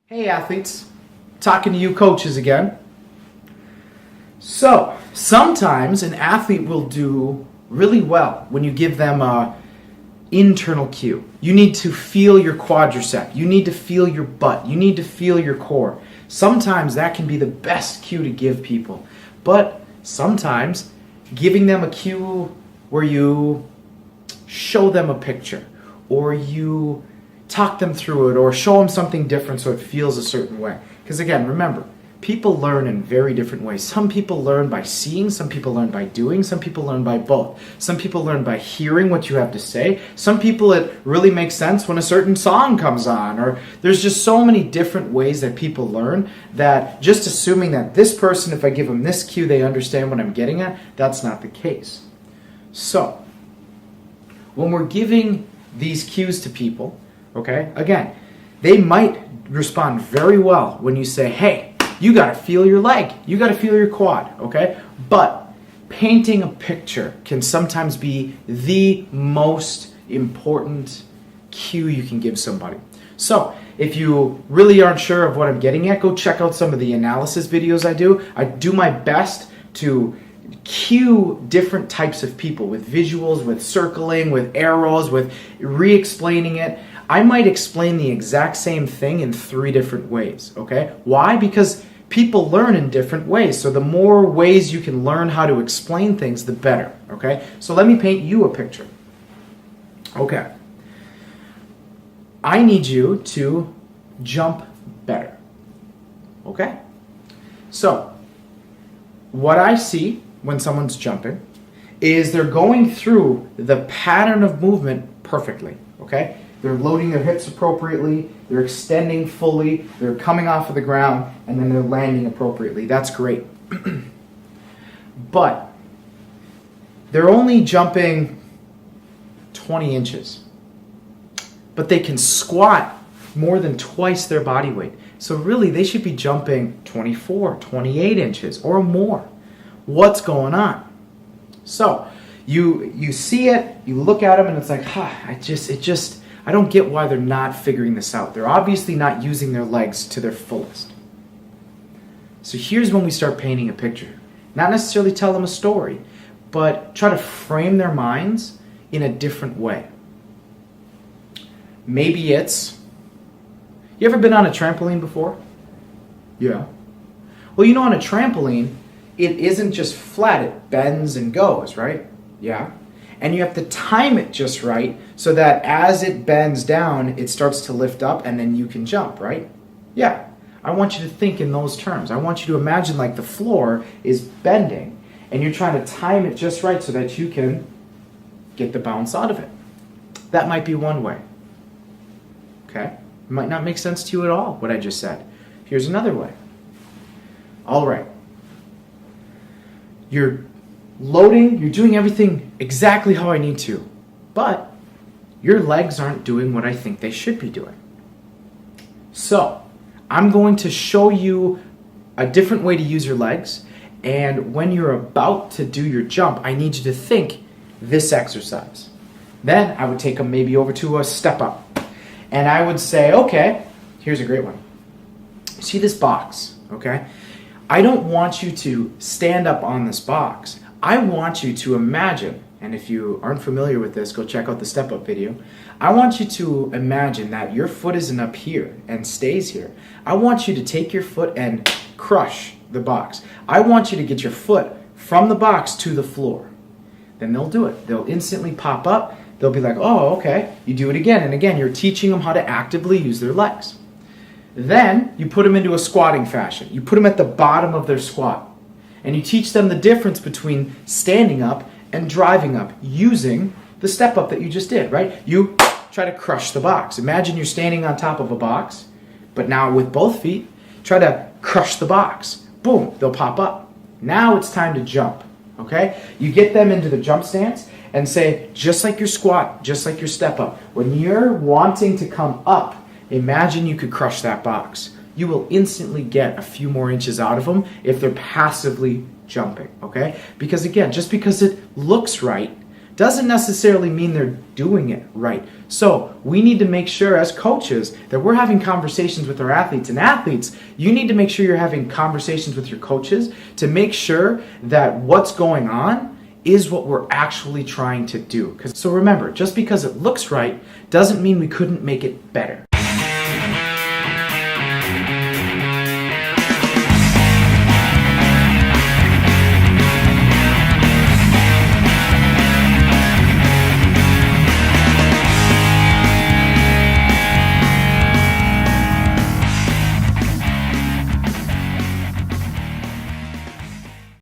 Hey athletes, talking to you coaches again. So, sometimes an athlete will do really well when you give them a internal cue. You need to feel your quadricep, you need to feel your butt, you need to feel your core. Sometimes that can be the best cue to give people. But sometimes giving them a cue where you show them a picture or you talk them through it or show them something different so it feels a certain way. Because again, remember, people learn in very different ways. Some people learn by seeing, some people learn by doing, some people learn by both. Some people learn by hearing what you have to say. Some people it really makes sense when a certain song comes on, or there's just so many different ways that people learn that just assuming that this person, if I give them this cue, they understand what I'm getting at, that's not the case. So, when we're giving these cues to people, okay, again, they might respond very well when you say, hey, you got to feel your leg, you got to feel your quad, okay? But painting a picture can sometimes be the most important cue you can give somebody. So if you really aren't sure of what I'm getting at, go check out some of the analysis videos I do. I do my best to cue different types of people with visuals, with circling, with arrows, with re-explaining it. I might explain the exact same thing in 3 different ways, okay? Why? Because people learn in different ways. So the more ways you can learn how to explain things, the better, okay? So let me paint you a picture. Okay. I need you to jump better, okay? So what I see when someone's jumping is they're going through the pattern of movement perfectly, okay? They're loading their hips appropriately, they're extending fully, they're coming off of the ground, and then they're landing appropriately. That's great. But they're only jumping 20 inches. But they can squat more than twice their body weight. So really, they should be jumping 24, 28 inches or more. What's going on? So you see it, you look at them, and it's like, I don't get why they're not figuring this out. They're obviously not using their legs to their fullest. So here's when we start painting a picture. Not necessarily tell them a story, but try to frame their minds in a different way. Maybe it's, you ever been on a trampoline before? Yeah. Well, you know, on a trampoline, it isn't just flat, it bends and goes, right? Yeah. And you have to time it just right so that as it bends down, it starts to lift up and then you can jump, right? Yeah. I want you to think in those terms. I want you to imagine like the floor is bending and you're trying to time it just right so that you can get the bounce out of it. That might be one way. Okay? It might not make sense to you at all, what I just said. Here's another way. All right. You're loading, you're doing everything exactly how I need to, but your legs aren't doing what I think they should be doing. So, I'm going to show you a different way to use your legs, and when you're about to do your jump, I need you to think this exercise. Then I would take them maybe over to a step up, and I would say, okay, here's a great one. See this box, okay? I don't want you to stand up on this box. I want you to imagine, and if you aren't familiar with this, go check out the step up video. I want you to imagine that your foot isn't up here and stays here. I want you to take your foot and crush the box. I want you to get your foot from the box to the floor. Then they'll do it. They'll instantly pop up. They'll be like, oh, okay. You do it again and again. You're teaching them how to actively use their legs. Then you put them into a squatting fashion. You put them at the bottom of their squat. And you teach them the difference between standing up and driving up using the step up that you just did, right? You try to crush the box. Imagine you're standing on top of a box, but now with both feet, try to crush the box. Boom, they'll pop up. Now it's time to jump, okay? You get them into the jump stance and say, just like your squat, just like your step up, when you're wanting to come up, imagine you could crush that box. You will instantly get a few more inches out of them if they're passively jumping, okay? Because again, just because it looks right doesn't necessarily mean they're doing it right. So we need to make sure as coaches that we're having conversations with our athletes. And athletes, you need to make sure you're having conversations with your coaches to make sure that what's going on is what we're actually trying to do. So remember, just because it looks right doesn't mean we couldn't make it better.